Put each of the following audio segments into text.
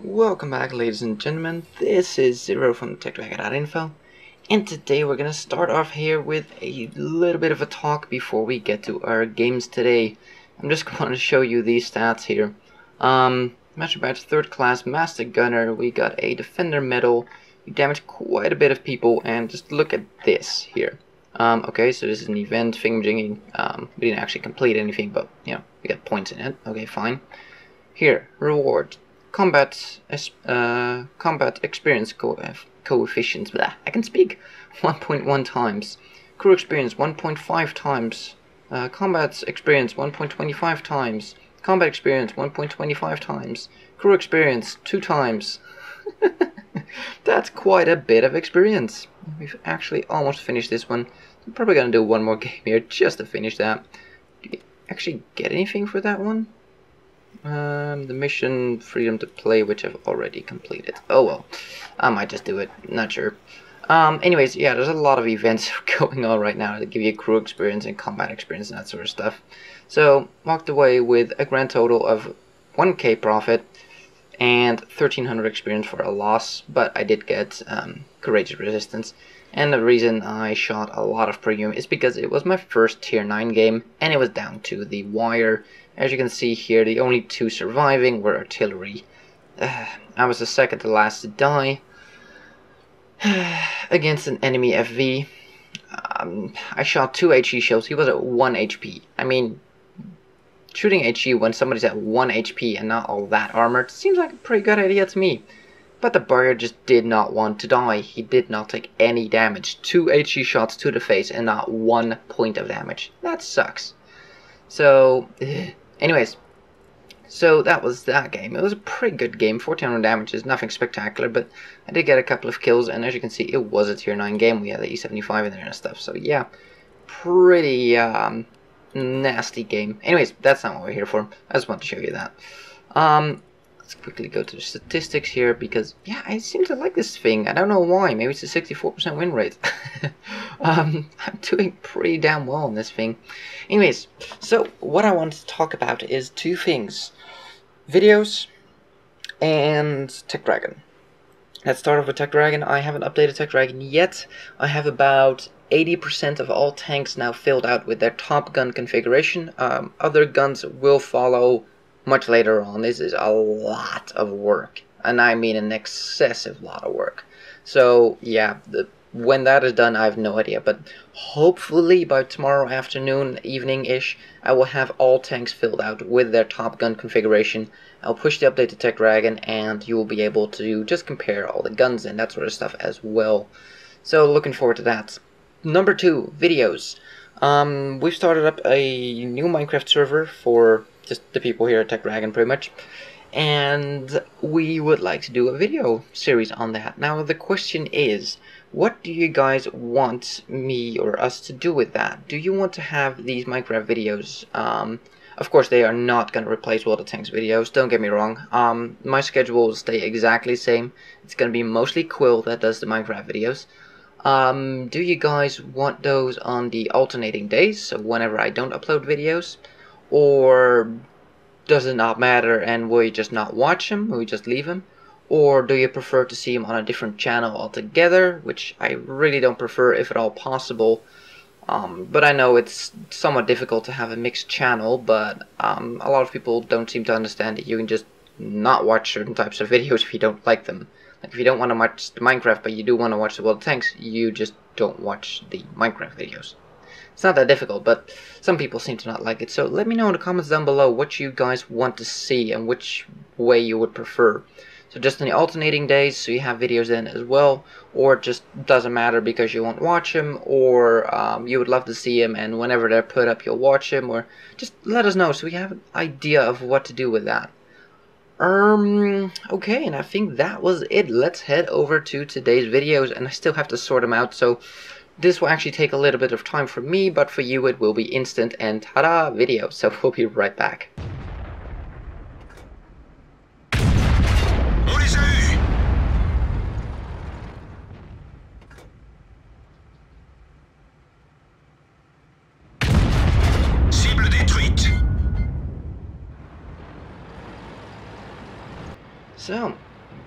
Welcome back, ladies and gentlemen. This is Zero from TechDragon.info, and today we're gonna start off here with a little bit of a talk before we get to our games today. I'm just going to show you these stats here. Master Batch 3rd class Master Gunner. We got a Defender medal. We damaged quite a bit of people, and just look at this here. Okay, so this is an event, thingamajiggy. We didn't actually complete anything, but you know, we got points in it. Okay, fine. Here, reward. Combat experience coefficient. Blah, I can speak. 1.1 times. Crew experience 1.5 times. Combat experience 1.25 times. Combat experience 1.25 times. Crew experience 2 times. That's quite a bit of experience. We've actually almost finished this one. I'm probably gonna do one more game here just to finish that. Do we actually get anything for that one? The mission freedom to play, which I've already completed. Oh well, I might just do it, not sure. Anyways, yeah, there's a lot of events going on right now that give you crew experience and combat experience and that sort of stuff. So, walked away with a grand total of 1k profit and 1300 experience for a loss, but I did get courageous resistance. And the reason I shot a lot of premium is because it was my first tier 9 game and it was down to the wire. As you can see here, the only 2 surviving were artillery. I was the second to last to die against an enemy FV. I shot 2 HE shells. He was at 1 HP. I mean, shooting HE when somebody's at 1 HP and not all that armored seems like a pretty good idea to me. But the barrier just did not want to die. He did not take any damage. 2 HE shots to the face and not 1 point of damage. That sucks. So, anyways, so that was that game. It was a pretty good game. 1400 damage is nothing spectacular, but I did get a couple of kills, and as you can see, it was a tier 9 game. We had the E75 in there and stuff, so yeah, pretty nasty game. Anyways, that's not what we're here for. I just want to show you that. Let's quickly go to the statistics here, because yeah, I seem to like this thing. I don't know why. Maybe it's a 64% win rate. I'm doing pretty damn well on this thing. Anyways, so what I want to talk about is 2 things: videos and TechDragon. Let's start off with TechDragon. I haven't updated TechDragon yet. I have about 80% of all tanks now filled out with their top gun configuration. Other guns will follow much later on. This is a lot of work, and I mean an excessive lot of work. So yeah, when that is done, I have no idea, but hopefully by tomorrow afternoon, evening-ish, I will have all tanks filled out with their top gun configuration. I'll push the update to TechDragon, and you will be able to just compare all the guns and that sort of stuff as well. So looking forward to that. Number 2, videos. We've started up a new Minecraft server for just the people here at TechDragon, pretty much, and we would like to do a video series on that. Now the question is, what do you guys want me or us to do with that? Do you want to have these Minecraft videos? Of course, they are not going to replace World of Tanks videos, don't get me wrong. My schedule will stay exactly the same. It's going to be mostly Quill that does the Minecraft videos. Do you guys want those on the alternating days, so whenever I don't upload videos? Or does it not matter and will you just not watch them? Will you just leave them? Or do you prefer to see them on a different channel altogether? Which I really don't prefer, if at all possible. But I know it's somewhat difficult to have a mixed channel, but a lot of people don't seem to understand that you can just not watch certain types of videos if you don't like them. Like if you don't want to watch the Minecraft but you do want to watch the World of Tanks, you just don't watch the Minecraft videos. It's not that difficult, but some people seem to not like it. So let me know in the comments down below what you guys want to see and which way you would prefer. So just in the alternating days, so you have videos in as well, or it just doesn't matter because you won't watch them, or you would love to see them and whenever they're put up you'll watch them, or just let us know so we have an idea of what to do with that. Okay, and I think that was it. Let's head over to today's videos, and I still have to sort them out, so this will actually take a little bit of time for me, but for you it will be instant and ta-da, video. So we'll be right back. Cible détruite. So,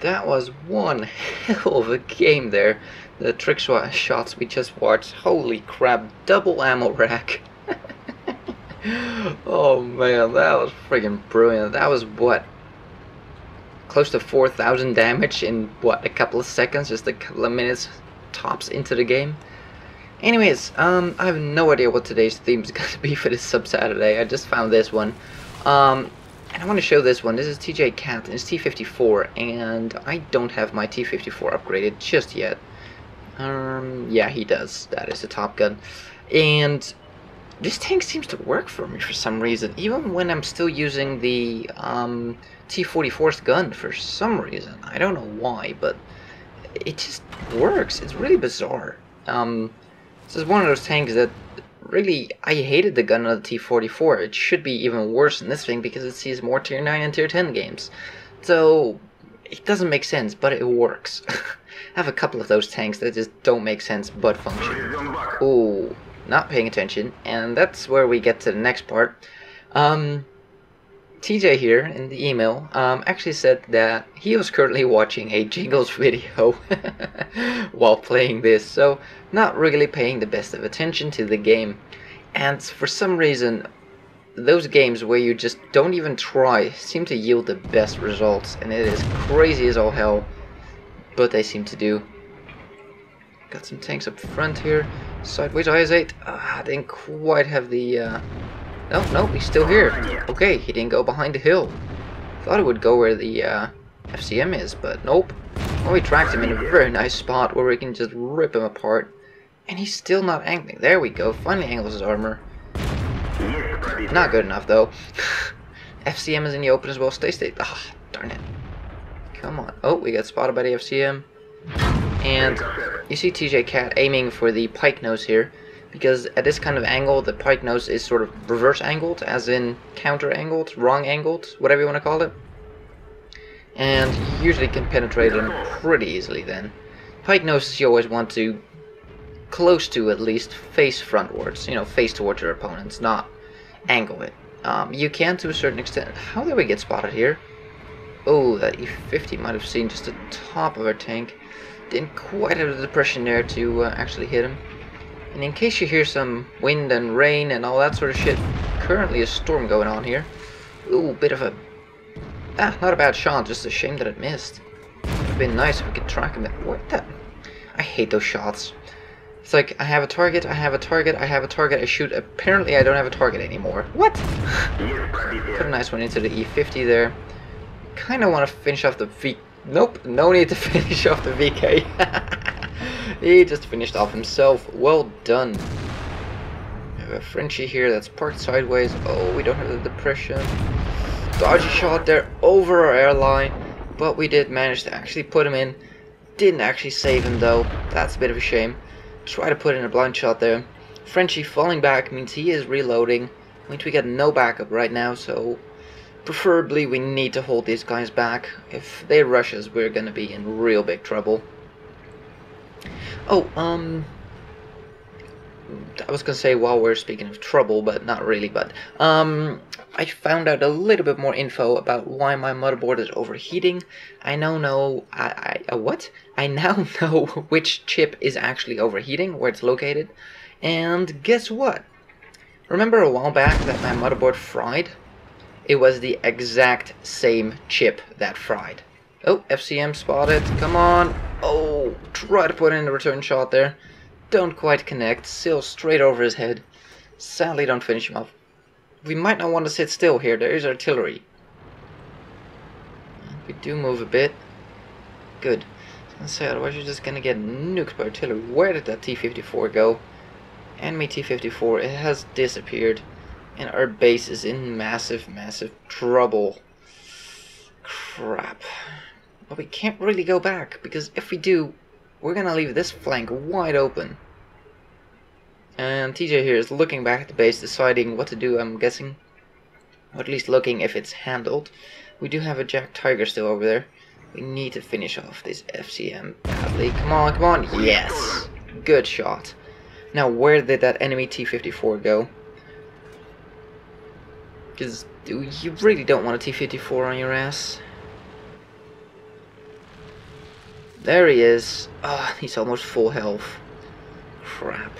That was one hell of a game there. The trick shots we just watched. Holy crap, double ammo rack. Oh man, that was freaking brilliant. That was what? Close to 4,000 damage in what, a couple of seconds, just a couple of minutes tops into the game. Anyways, I have no idea what today's theme is going to be for this sub-Saturday. I just found this one. And I want to show this one. This is TJ Cat, and it's T-54, and I don't have my T-54 upgraded just yet. Yeah, he does. That is the Top Gun. And this tank seems to work for me for some reason, even when I'm still using the T-44's gun for some reason. I don't know why, but it just works. It's really bizarre. This is one of those tanks that really, I hated the gun of the T-44. It should be even worse than this thing because it sees more tier 9 and tier 10 games. So, it doesn't make sense, but it works. I have a couple of those tanks that just don't make sense but function. Ooh, not paying attention, and that's where we get to the next part. TJ here in the email actually said that he was currently watching a Jingles video while playing this, so not really paying the best of attention to the game. And for some reason, those games where you just don't even try seem to yield the best results, and it is crazy as all hell, but they seem to do. Got some tanks up front here. Sideways IS-8. I didn't quite have the No, he's still here. Okay, he didn't go behind the hill. Thought it would go where the FCM is, but nope. Well, we tracked him in a very nice spot where we can just rip him apart. And he's still not angling. There we go. Finally angles his armor. Not good enough, though. FCM is in the open as well. Stay. Ah, darn it. Come on. Oh, we got spotted by the FCM. And you see TJ Cat aiming for the pike nose here. Because at this kind of angle, the pike nose is sort of reverse angled, as in counter angled, wrong angled, whatever you want to call it. And you usually can penetrate them pretty easily then. Pike noses you always want to, close to at least, face frontwards. You know, face towards your opponents, not angle it. You can to a certain extent. How did we get spotted here? Oh, that E50 might have seen just the top of our tank. Didn't quite have the depression there to actually hit him. And in case you hear some wind and rain and all that sort of shit, currently a storm going on here. Ooh, bit of a... not a bad shot, just a shame that it missed. Would have been nice if we could track him. What the... I hate those shots. It's like, I have a target, I shoot, apparently I don't have a target anymore. What? Put a nice one into the E50 there. Kinda want to finish off the V... Nope, no need to finish off the VK. He just finished off himself. Well done. We have a Frenchie here that's parked sideways. Oh, we don't have the depression. Dodgy shot there over our airline. But we did manage to actually put him in. Didn't actually save him though. That's a bit of a shame. Try to put in a blind shot there. Frenchie falling back means he is reloading. Means we got no backup right now, so preferably we need to hold these guys back. If they rush us, we're gonna be in real big trouble. Oh, I was gonna say while we're speaking of trouble, but not really, but, I found out a little bit more info about why my motherboard is overheating. I now know, what? I now know which chip is actually overheating, where it's located, and guess what? Remember a while back that my motherboard fried? It was the exact same chip that fried. Oh, FCM spotted, come on. Oh, try to put in a return shot there. Don't quite connect, sail straight over his head. Sadly don't finish him off. We might not want to sit still here, there is artillery. We do move a bit. Good. I was gonna say, otherwise you're just gonna get nuked by artillery. Where did that T-54 go? Enemy T-54, it has disappeared. And our base is in massive, massive trouble. Crap. But we can't really go back, because if we do, we're gonna leave this flank wide open. And TJ here is looking back at the base, deciding what to do, I'm guessing. Or at least looking if it's handled. We do have a Jack Tiger still over there. We need to finish off this FCM badly. Come on, come on. Yes! Good shot. Now, where did that enemy T-54 go? Because you really don't want a T-54 on your ass. There he is. Ah, he's almost full health. Crap.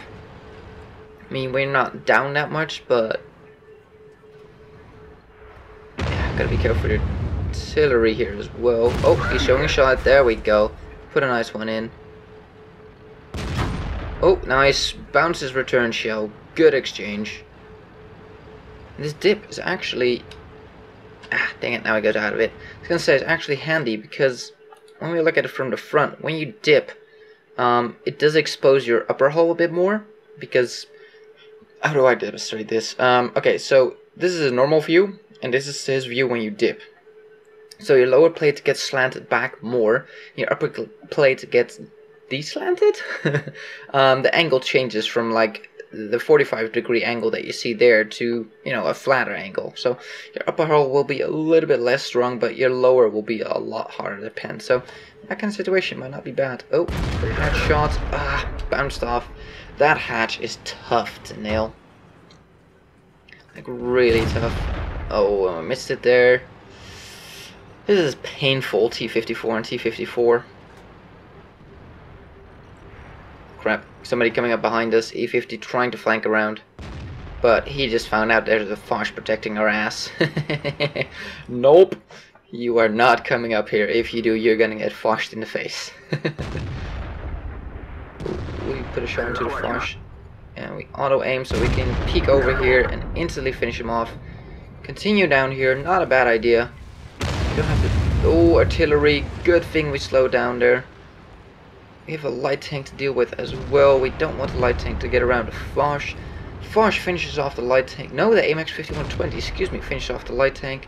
I mean, we're not down that much, but yeah, gotta be careful with your artillery here as well. Oh, he's showing a shot. There we go. Put a nice one in. Oh, nice. Bounces return shell. Good exchange. And this dip is actually... Ah, dang it, now I got out of it. I was gonna say it's actually handy because when we look at it from the front, when you dip, it does expose your upper hull a bit more. Because... How do I demonstrate this? Okay, so this is a normal view, and this is his view when you dip. So your lower plate gets slanted back more, your upper plate gets deslanted. The angle changes from like the 45-degree angle that you see there to, you know, a flatter angle. So your upper hull will be a little bit less strong, but your lower will be a lot harder to pen. So that kind of situation might not be bad. Oh, hatch shot. Ah, bounced off. That hatch is tough to nail. Like really tough. Oh, I missed it there. This is painful, T-54 and T-54. Crap, somebody coming up behind us, E-50 trying to flank around. But he just found out there's a Foch protecting our ass. Nope, you are not coming up here. If you do, you're gonna get Foched in the face. We put a shot into the Foch. And we auto-aim so we can peek over here and instantly finish him off. Continue down here, not a bad idea. Don't have to... Oh, artillery. Good thing we slowed down there. We have a light tank to deal with as well. We don't want the light tank to get around the Foch. Foch finishes off the light tank. No, the AMX 5120, excuse me, finished off the light tank.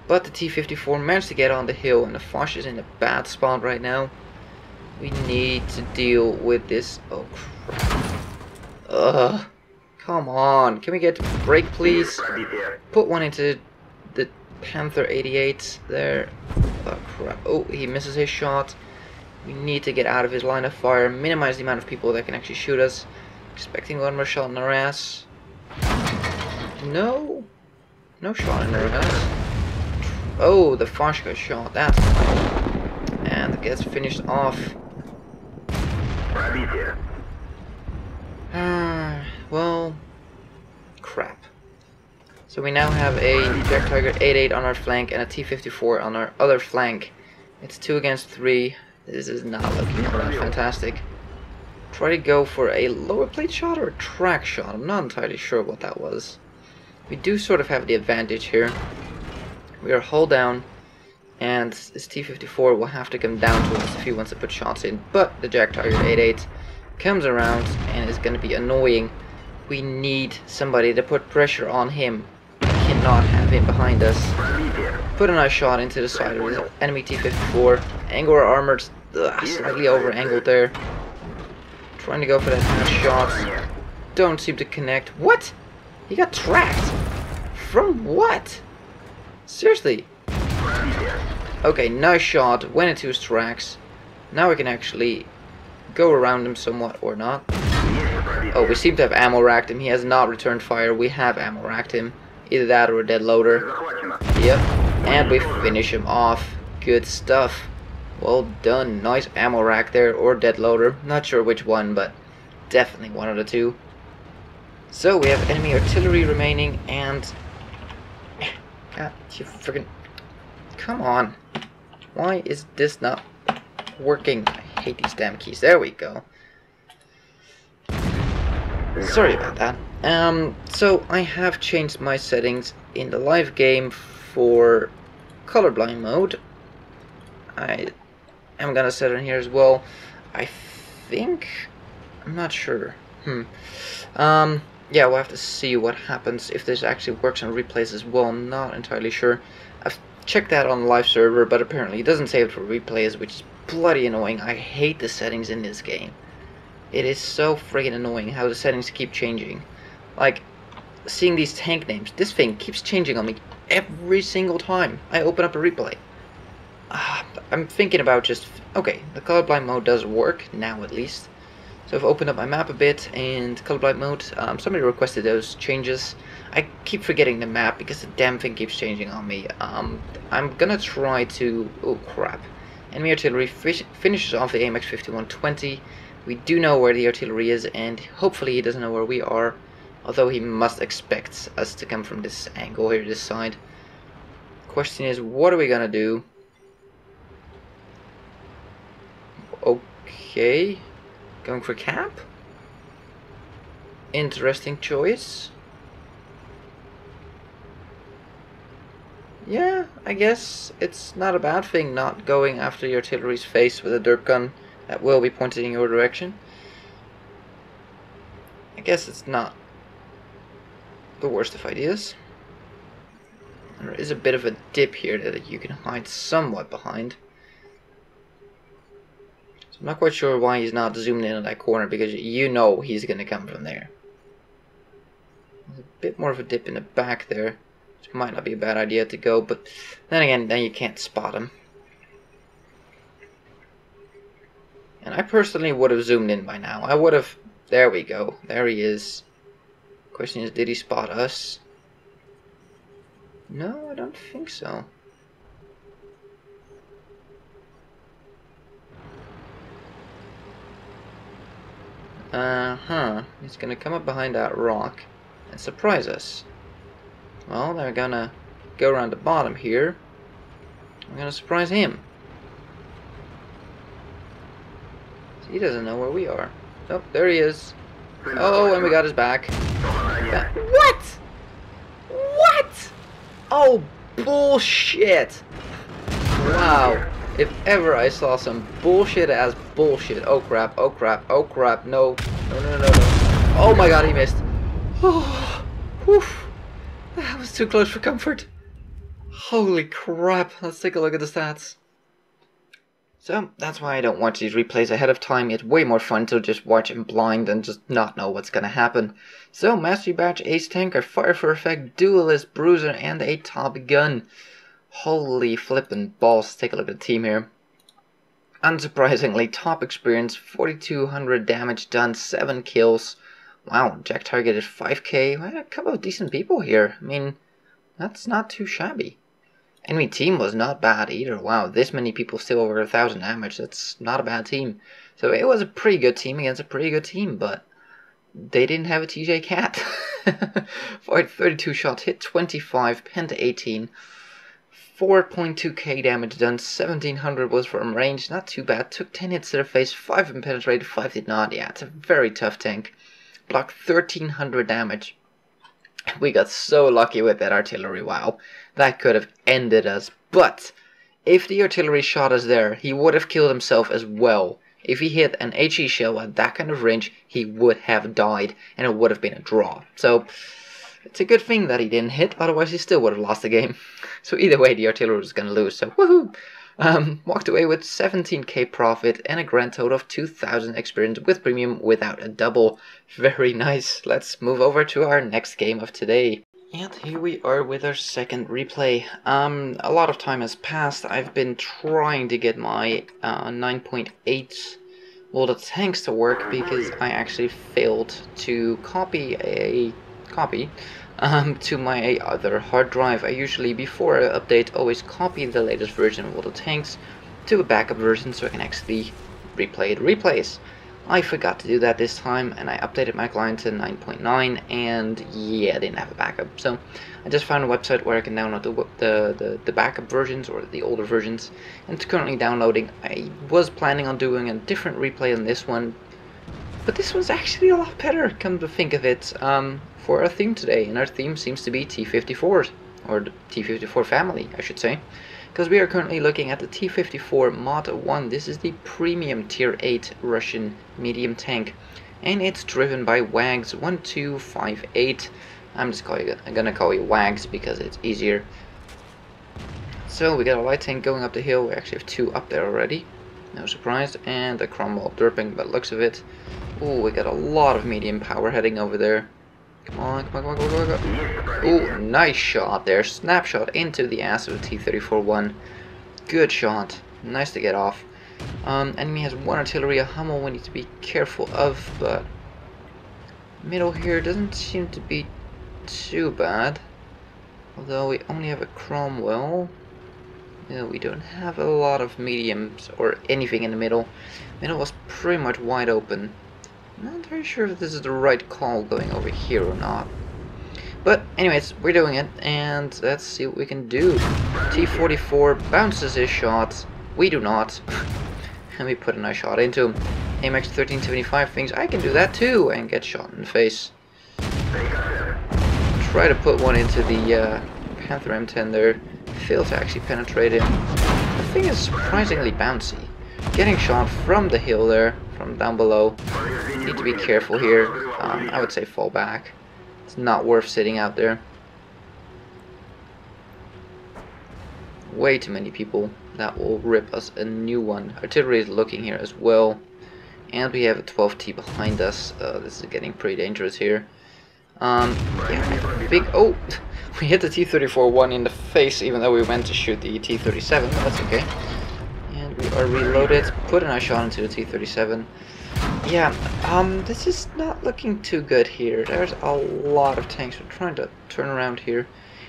But the T-54 managed to get on the hill, and the Foch is in a bad spot right now. We need to deal with this. Oh, crap. Ugh. Come on. Can we get a break, please? Put one into the Panther 88 there. Oh crap. Oh, he misses his shot. We need to get out of his line of fire, minimize the amount of people that can actually shoot us. Expecting one more shot in our ass. No. No shot in our ass. Oh, the Foch got shot. That's fine. And it gets finished off. Well, crap. So we now have a Jet Tiger 88 on our flank and a T-54 on our other flank. It's 2 against 3. This is not looking all that fantastic. Try to go for a lower plate shot or a track shot. I'm not entirely sure what that was. We do sort of have the advantage here. We are hull down, and this T-54 will have to come down to us if he wants to put shots in. But the Jet Tiger 88 comes around and is going to be annoying. We need somebody to put pressure on him. We cannot have him behind us. Put a nice shot into the side of the enemy T-54. Angle our armored, slightly over angled there. Trying to go for that nice shot. Don't seem to connect. What? He got tracked? From what? Seriously? Okay, nice shot. Went into his tracks. Now we can actually go around him somewhat or not. Oh, we seem to have ammo racked him. He has not returned fire. We have ammo racked him. Either that or a dead loader. Yep. And we finish him off. Good stuff. Well done. Nice ammo rack there or dead loader. Not sure which one, but definitely one of the two. So we have enemy artillery remaining and... God, you friggin... Come on. Why is this not working? I hate these damn keys. There we go. Sorry about that. So I have changed my settings in the live game for colorblind mode. I am gonna set it in here as well. I think... I'm not sure. Yeah, we'll have to see what happens if this actually works on replays as well. I'm not entirely sure. I've checked that on the live server, but apparently it doesn't save it for replays, which is bloody annoying. I hate the settings in this game. It is so friggin' annoying how the settings keep changing. Like, seeing these tank names, this thing keeps changing on me every single time I open up a replay. I'm thinking about just... Okay, the colorblind mode does work, now at least. So I've opened up my map a bit, and colorblind mode, somebody requested those changes. I keep forgetting the map because the damn thing keeps changing on me. I'm gonna try to... Oh crap. Enemy artillery finishes off the AMX 5120. We do know where the artillery is, and hopefully he doesn't know where we are, although he must expect us to come from this angle here, this side. Question is, what are we gonna do? Okay, going for cap? Interesting choice. Yeah, I guess it's not a bad thing not going after your artillery's face with a derp gun that will be pointed in your direction. I guess it's not the worst of ideas. And there is a bit of a dip here that you can hide somewhat behind. So I'm not quite sure why he's not zoomed in on that corner, because you know he's going to come from there. There's a bit more of a dip in the back there. Which might not be a bad idea to go, but then again, then you can't spot him. And I personally would have zoomed in by now. I would have... There we go. There he is. Question is, did he spot us? No, I don't think so. He's gonna come up behind that rock and surprise us. Well, they're gonna go around the bottom here. We're gonna surprise him. He doesn't know where we are. Oh, there he is. Oh, and we got his back. What? What? Oh, bullshit. Wow. If ever I saw some bullshit as bullshit. Oh crap, oh crap, oh crap. No. No, no, no, no. Oh my god, he missed. Oh, whew. That was too close for comfort. Holy crap. Let's take a look at the stats. So, that's why I don't watch these replays ahead of time. It's way more fun to just watch him blind and just not know what's gonna happen. So, Mastery Badge, Ace Tanker, Fire for Effect, Duelist, Bruiser, and a Top Gun. Holy flippin' balls. Take a look at the team here. Unsurprisingly, top experience, 4200 damage done, 7 kills. Wow, Jack targeted 5k. Well, a couple of decent people here. I mean, that's not too shabby. Enemy team was not bad either. Wow, this many people still over 1000 damage. That's not a bad team. So it was a pretty good team against a pretty good team, but they didn't have a TJ Cat. 32 shots, hit 25, pen to 18. 4.2k damage done, 1700 was from range, not too bad. Took 10 hits to the face, 5 of them penetrated, 5 did not. Yeah, it's a very tough tank. Blocked 1300 damage. We got so lucky with that artillery, wow. That could have ended us, but if the artillery shot us there, he would have killed himself as well. If he hit an HE shell at that kind of range, he would have died, and it would have been a draw. So, it's a good thing that he didn't hit, otherwise he still would have lost the game. So either way, the artillery was going to lose, so woohoo! Walked away with 17k profit and a grand total of 2000 experience with premium without a double. Very nice. Let's move over to our next game of today. And here we are with our second replay. A lot of time has passed. I've been trying to get my 9.8 molded tanks to work because I actually failed to copy a copy to my other hard drive. I usually, before I update, always copy the latest version of all the tanks to a backup version so I can actually replay the replays. I forgot to do that this time, and I updated my client to 9.9, and yeah, I didn't have a backup. So I just found a website where I can download the backup versions, or the older versions, and it's currently downloading. I was planning on doing a different replay on this one, but this one's actually a lot better, come to think of it, for our theme today. And our theme seems to be T-54s, or the T-54 family, I should say. Because we are currently looking at the T-54 Mod 1. This is the premium tier 8 Russian medium tank. And it's driven by WAGS 1258. I'm gonna call you WAGS because it's easier. So we got a light tank going up the hill. We actually have 2 up there already. No surprise. And a Cromwell derping by the looks of it. Ooh, we got a lot of medium power heading over there. Come on, come on, come on, come on, come on. Ooh, nice shot there. Snapshot into the ass of the T-34-1. Good shot. Nice to get off. Enemy has 1 artillery, a Hummel we need to be careful of, but middle here doesn't seem to be too bad. Although we only have a Cromwell. Yeah, we don't have a lot of mediums or anything in the middle. Middle was pretty much wide open. Not very sure if this is the right call going over here or not. But anyways, we're doing it, and let's see what we can do. T-54 bounces his shot. We do not. And we put a nice shot into him. AMX 1375 thinks I can do that too, and get shot in the face. Try to put one into the Panther M10 there. Failed to actually penetrate him. The thing is surprisingly bouncy. Getting shot from the hill there, from down below. Need to be careful here. I would say fall back. It's not worth sitting out there. Way too many people. That will rip us a new one. Artillery is looking here as well. And we have a 12T behind us. This is getting pretty dangerous here. Yeah, big... Oh! We hit the T-34 one in the face, even though we went to shoot the T-37. But that's okay. And we are reloaded. Put a nice shot into the T-37. Yeah, this is not looking too good here. There's a lot of tanks. We're trying to turn around here.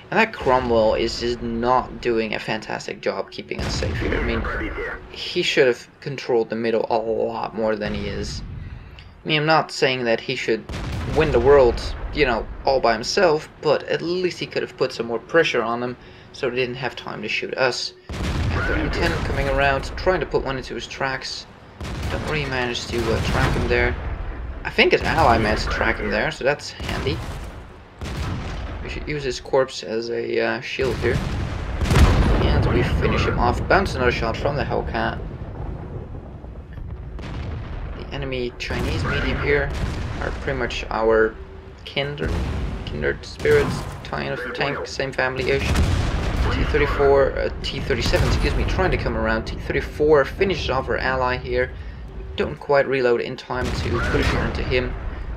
And that Cromwell is just not doing a fantastic job keeping us safe here. I mean, he should have controlled the middle a lot more than he is. I mean, I'm not saying that he should win the world, you know, all by himself, but at least he could have put some more pressure on them so they didn't have time to shoot us. After M10 coming around, trying to put one into his tracks. Don't really manage to track him there. I think his ally managed to track him there, so that's handy. We should use his corpse as a shield here. And we finish him off. Bounce another shot from the Hellcat. The enemy Chinese medium here are pretty much our kindred spirits, kind of tank, same family-ish. T-37, excuse me, trying to come around. T-34 finishes off our ally here. Don't quite reload in time to put a shot into him.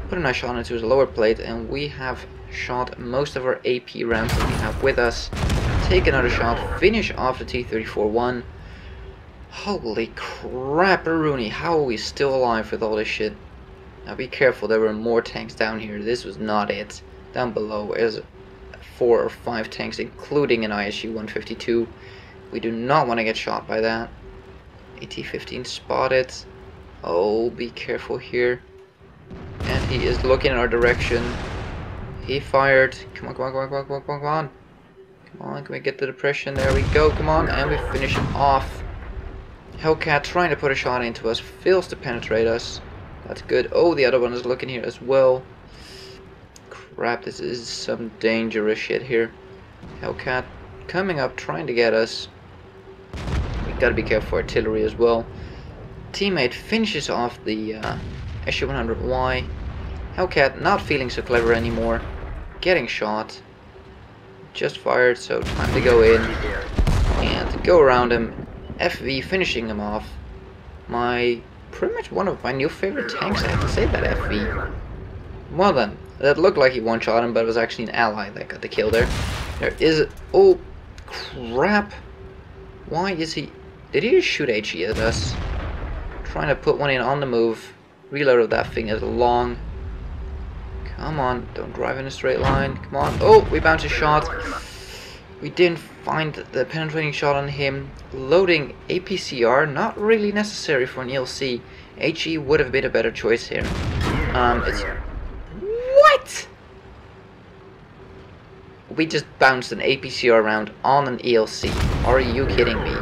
Put a nice shot into his lower plate, and we have shot most of our AP rounds that we have with us. Take another shot, finish off the T-34-1. Holy crap, Rooney, how are we still alive with all this shit? Now be careful, there were more tanks down here. This was not it. Down below is 4 or 5 tanks, including an ISU-152. We do not want to get shot by that. AT-15 spotted. Oh, be careful here. And he is looking in our direction. He fired. Come on, come on, come on, come on, come on, come on. Come on, can we get the depression? There we go, come on, and we finish him off. Hellcat trying to put a shot into us, fails to penetrate us. That's good. Oh, the other one is looking here as well. Crap, this is some dangerous shit here. Hellcat coming up, trying to get us. We gotta be careful for artillery as well. Teammate finishes off the SU-100Y. Hellcat not feeling so clever anymore. Getting shot. Just fired, so time to go in. And go around him. FV finishing him off. Pretty much one of my new favorite tanks, I have to say, that FV. Well then, that looked like he one-shot him, but it was actually an ally that got the kill there. There is... Oh, crap. Why is he... Did he just shoot HE at us? Trying to put one in on the move. Reload of that thing is long. Come on, don't drive in a straight line. Come on. Oh, we bounced a shot. We didn't find the penetrating shot on him. Loading APCR, not really necessary for an ELC. HE would have been a better choice here. What? We just bounced an APCR round on an ELC. Are you kidding me?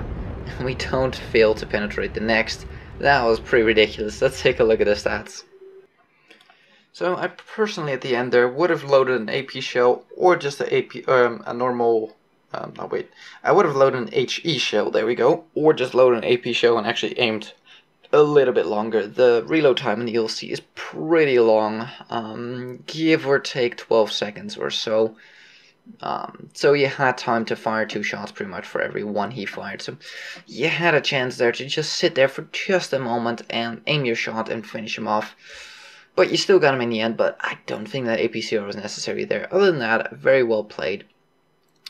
We don't fail to penetrate the next. That was pretty ridiculous. Let's take a look at the stats. So I personally, at the end there, would have loaded an AP shell or just a normal. Oh wait, I would have loaded an HE shell. There we go, or just loaded an AP shell and actually aimed a little bit longer. The reload time in the ELC is pretty long, give or take 12 seconds or so. So you had time to fire 2 shots pretty much for every one he fired. So you had a chance there to just sit there for just a moment and aim your shot and finish him off. But you still got him in the end, but I don't think that APCR was necessary there. Other than that, very well played.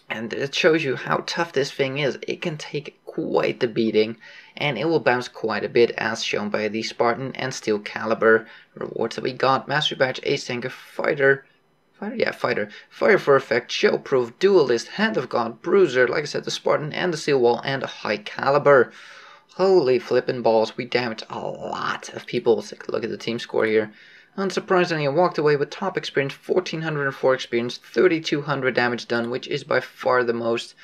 And it shows you how tough this thing is. It can take quite the beating, and it will bounce quite a bit, as shown by the Spartan and Steel Caliber rewards that we got. Mastery Badge, Ace Tanker, Fighter Fighter? Yeah, fighter. Fire for effect, show-proof, duelist, hand of god, bruiser, like I said, the Spartan, and the steel wall, and a high caliber. Holy flippin' balls, we damaged a lot of people. Let's take a look at the team score here. Unsurprisingly, I walked away with top experience, 1404 experience, 3200 damage done, which is by far the most.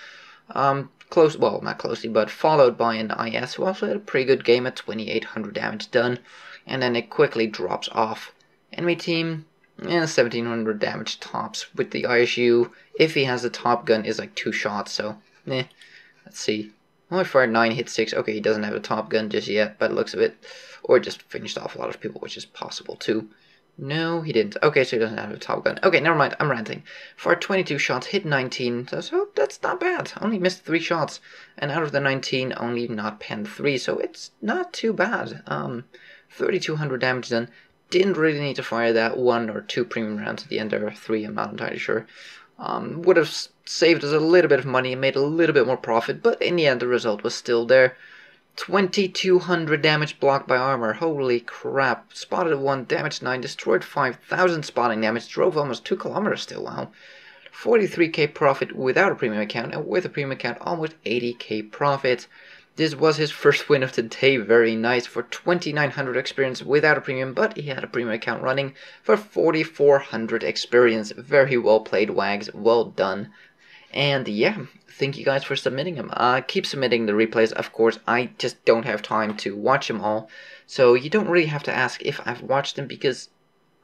Close, well, not closely, but followed by an IS, who also had a pretty good game at 2800 damage done, and then it quickly drops off. Enemy team, 1700 damage tops, with the ISU, if he has the top gun, is like 2 shots, so, let's see. Only fired 9, hit 6, okay, he doesn't have a top gun just yet, by the looks of it, or just finished off a lot of people, which is possible too. No, he didn't. Okay, so he doesn't have a top gun. Okay, never mind, I'm ranting. Fired 22 shots, hit 19, so that's not bad. Only missed 3 shots, and out of the 19, only not penned 3, so it's not too bad. 3200 damage done. Didn't really need to fire that 1 or 2 premium rounds at the end, or 3, I'm not entirely sure. Would have saved us a little bit of money and made a little bit more profit, but in the end the result was still there. 2200 damage blocked by armor, holy crap. Spotted 1, damaged 9, destroyed 5000 spotting damage, drove almost 2 kilometers still, wow. 43k profit without a premium account, and with a premium account almost 80k profit. This was his first win of the day, very nice, for 2900 experience without a premium, but he had a premium account running for 4400 experience. Very well played, Wags, well done. And yeah, thank you guys for submitting them. Keep submitting the replays, of course. I just don't have time to watch them all, so you don't really have to ask if I've watched them, because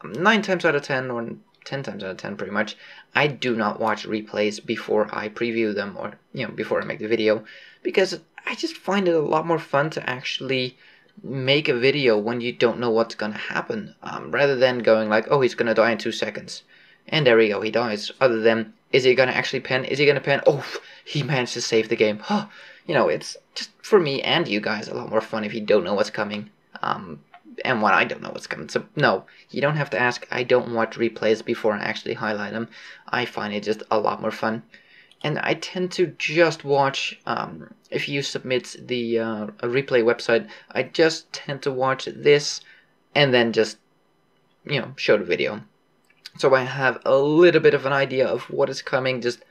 9 times out of 10, or 10 times out of 10 pretty much, I do not watch replays before I preview them, or, you know, before I make the video, because I just find it a lot more fun to actually make a video when you don't know what's gonna happen, rather than going like, oh, he's gonna die in 2 seconds, and there we go, he dies, other than, is he gonna actually pen, is he gonna pen, oh, he managed to save the game, huh. You know, it's just, for me and you guys, a lot more fun if you don't know what's coming, and when I don't know what's coming. So, no, you don't have to ask. I don't watch replays before I actually highlight them. I find it just a lot more fun. And I tend to just watch, if you submit the a replay website, I just tend to watch this and then just, you know, show the video. So I have a little bit of an idea of what is coming, just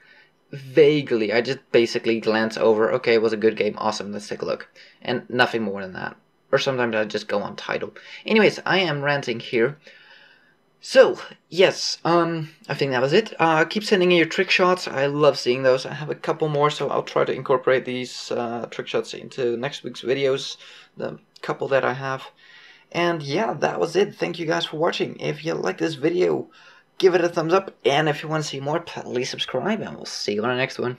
vaguely. I just basically glance over, okay, it was a good game, awesome, let's take a look. And nothing more than that. Or sometimes I just go on title. Anyways, I am ranting here. So, yes, I think that was it. Keep sending in your trick shots. I love seeing those. I have a couple more, so I'll try to incorporate these trick shots into next week's videos. The couple that I have. And yeah, that was it. Thank you guys for watching. If you like this video, give it a thumbs up. And if you want to see more, please subscribe. And we'll see you on the next one.